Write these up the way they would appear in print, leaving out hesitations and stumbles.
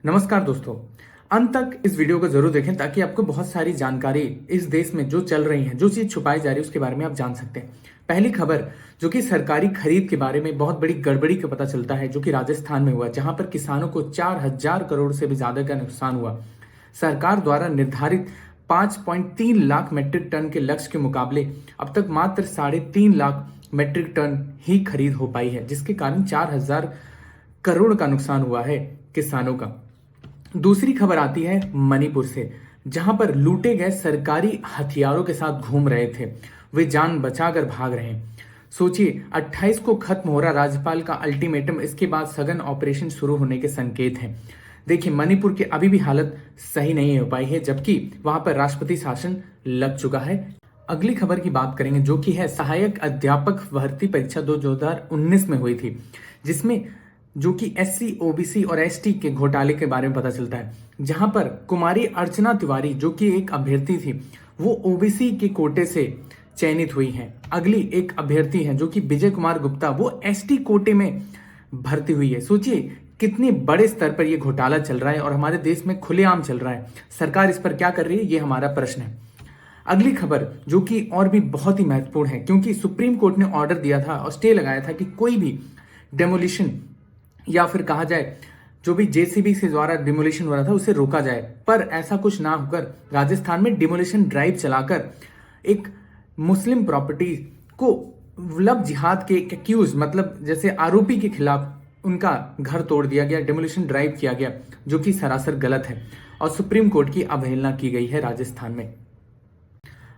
नमस्कार दोस्तों। अंत तक इस वीडियो को जरूर देखें ताकि आपको बहुत सारी जानकारी इस देश में जो चल रही है, जो चीज छुपाई जा रही है उसके बारे में आप जान सकते हैं। पहली खबर जो कि सरकारी खरीद के बारे में बहुत बड़ी गड़बड़ी का पता चलता है, जो कि राजस्थान में हुआ, जहां पर किसानों को 4,000 करोड़ से भी ज्यादा का नुकसान हुआ। सरकार द्वारा निर्धारित 5.3 लाख मीट्रिक टन के लक्ष्य के मुकाबले अब तक मात्र 3.5 लाख मीट्रिक टन ही खरीद हो पाई है, जिसके कारण 4,000 करोड़ का नुकसान हुआ है किसानों का। दूसरी खबर आती है मणिपुर से, जहां पर लूटे गए सरकारी हथियारों के साथ घूम रहे थे, वे जान बचाकर भाग रहे हैं। सोचिए, 28 को खत्म हो रहा राज्यपाल का अल्टीमेटम, इसके बाद सघन ऑपरेशन शुरू होने के संकेत हैं। देखिए, मणिपुर की अभी भी हालत सही नहीं हो पाई है, जबकि वहां पर राष्ट्रपति शासन लग चुका है। अगली खबर की बात करेंगे, जो कि है सहायक अध्यापक भर्ती परीक्षा 2019 में हुई थी, जिसमें जो कि SC, OBC और ST के घोटाले के बारे में पता चलता है, जहां पर कुमारी अर्चना तिवारी जो कि एक अभ्यर्थी थी, वो OBC के कोटे से चयनित हुई हैं। अगली एक अभ्यर्थी हैं जो कि विजय कुमार गुप्ता, वो ST कोटे में भर्ती हुई है। सोचिए कितने बड़े स्तर पर यह घोटाला चल रहा है और हमारे देश में खुलेआम चल रहा है। सरकार इस पर क्या कर रही है, ये हमारा प्रश्न है। अगली खबर जो कि और भी बहुत ही महत्वपूर्ण है, क्योंकि सुप्रीम कोर्ट ने ऑर्डर दिया था और स्टे लगाया था कि कोई भी डेमोलिशन या फिर कहा जाए जो भी JCB से द्वारा डिमोलिशन हो रहा था उसे रोका जाए, पर ऐसा कुछ ना होकर राजस्थान में डिमोलिशन ड्राइव चलाकर एक मुस्लिम प्रॉपर्टी को लव जिहाद के एक्यूज, मतलब जैसे आरोपी के खिलाफ उनका घर तोड़ दिया गया, डिमोलिशन ड्राइव किया गया, जो कि सरासर गलत है और सुप्रीम कोर्ट की अवहेलना की गई है राजस्थान में।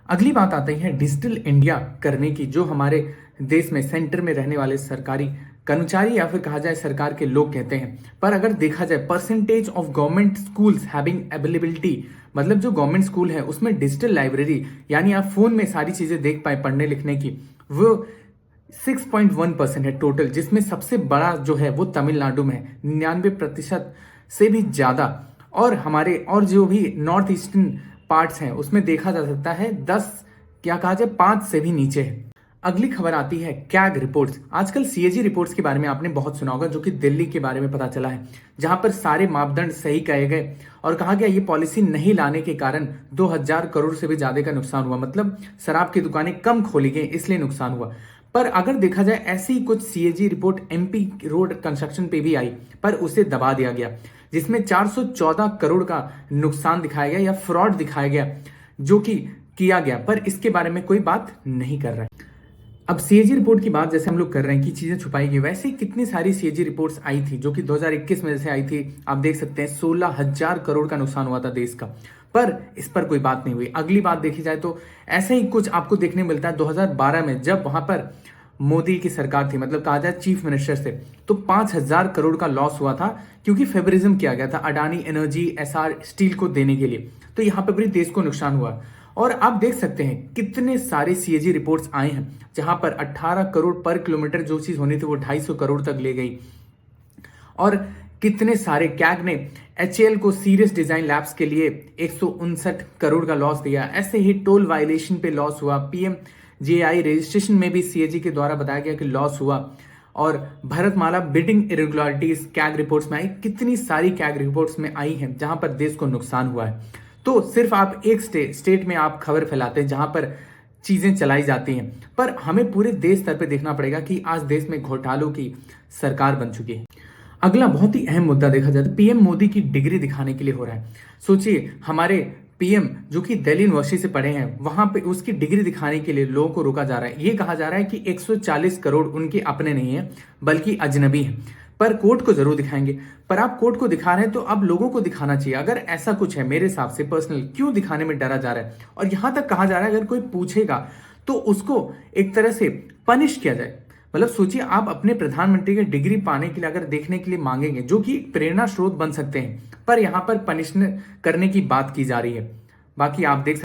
अगली बात आती है डिजिटल इंडिया करने की, जो हमारे देश में सेंटर में रहने वाले सरकारी कर्मचारी या फिर कहा जाए सरकार के लोग कहते हैं। पर अगर देखा जाए percentage of government schools having availability, मतलब जो गवर्नमेंट स्कूल है उसमें डिजिटल लाइब्रेरी यानी आप फोन में सारी चीजें देख पाए पढ़ने लिखने की, वो 6.1% है टोटल, जिसमें सबसे बड़ा जो है वो तमिलनाडु में है, 99% से भी ज्यादा। और हमारे और जो भी नॉर्थ ईस्टर्न पार्ट्स हैं उसमें देखा जा सकता है 10 क्या कहा जाए 5 से भी नीचे है। अगली खबर आती है कैग रिपोर्ट्स। आजकल CAG रिपोर्ट्स के बारे में आपने बहुत सुना होगा, जो कि दिल्ली के बारे में पता चला है, जहां पर सारे मापदंड सही कहे गए और कहा गया ये पॉलिसी नहीं लाने के कारण 2,000 करोड़ से भी ज्यादा का नुकसान हुआ, मतलब शराब की दुकानें कम खोली गई इसलिए नुकसान हुआ। पर अगर देखा जाए ऐसी ही कुछ CAG report MP road construction पे भी आई, पर उसे दबा दिया गया, जिसमें 414 करोड़ का नुकसान दिखाया गया या फ्रॉड दिखाया गया जो कि किया गया, पर इसके बारे में कोई बात नहीं कर रहा है। अब CAG रिपोर्ट की बात जैसे हम लोग कर रहे हैं कि चीजें छुपाई गई, वैसे ही कितनी सारी CAG रिपोर्ट्स आई थी जो कि 2021 में जैसे आई थी, आप देख सकते हैं 16,000 करोड़ का नुकसान हुआ था देश का, पर इस पर कोई बात नहीं हुई। अगली बात देखी जाए तो ऐसे ही कुछ आपको देखने मिलता है 2012 में, जब वहां पर मोदी की सरकार थी, मतलब कहा जाए चीफ मिनिस्टर से, तो 5,000 करोड़ का लॉस हुआ था, क्योंकि फेवरिज्म किया गया था अडानी एनर्जी SR स्टील को देने के लिए, तो यहाँ पर भी देश को नुकसान हुआ। और आप देख सकते हैं कितने सारे CAG रिपोर्ट्स आए हैं, जहां पर 18 करोड़ पर किलोमीटर जो चीज होनी थी वो 250 करोड़ तक ले गई। और कितने सारे कैग ने HAL को सीरियस डिजाइन लैब्स के लिए 159 करोड़ का लॉस दिया। ऐसे ही टोल वायलेशन पे लॉस हुआ, PMJI रजिस्ट्रेशन में भी CAG के द्वारा बताया गया कि लॉस हुआ, और भरतमाला बिडिंग इरेगुलरिटीज कैग रिपोर्ट्स में आई। कितनी सारी कैग रिपोर्ट्स में आई हैं जहां पर देश को नुकसान हुआ है। तो सिर्फ आप एक स्टेट में आप खबर फैलाते हैं जहां पर चीजें चलाई जाती हैं, पर हमें पूरे देश स्तर पे देखना पड़ेगा कि आज देश में घोटालों की सरकार बन चुकी है। अगला बहुत ही अहम मुद्दा देखा जाए तो PM मोदी की डिग्री दिखाने के लिए हो रहा है। सोचिए, हमारे PM जो कि दिल्ली यूनिवर्सिटी से पढ़े हैं, वहां पे उसकी डिग्री दिखाने के लिए लोगों को रोका जा रहा है। ये कहा जा रहा है कि 140 करोड़ उनके अपने नहीं है बल्कि अजनबी है, पर कोर्ट को जरूर दिखाएंगे। पर आप कोर्ट को दिखा रहे हैं तो अब लोगों को दिखाना चाहिए। अगर ऐसा कुछ है, मेरे हिसाब से पर्सनल, क्यों दिखाने में डरा जा रहा है? और यहां तक कहा जा रहा है अगर कोई पूछेगा तो उसको एक तरह से पनिश किया जाए। मतलब सोचिए, आप अपने प्रधानमंत्री की डिग्री पाने के लिए अगर देखने के लिए मांगेंगे, जो कि प्रेरणा स्रोत बन सकते हैं, पर यहां पर पनिश करने की बात की जा रही है। बाकी आप देख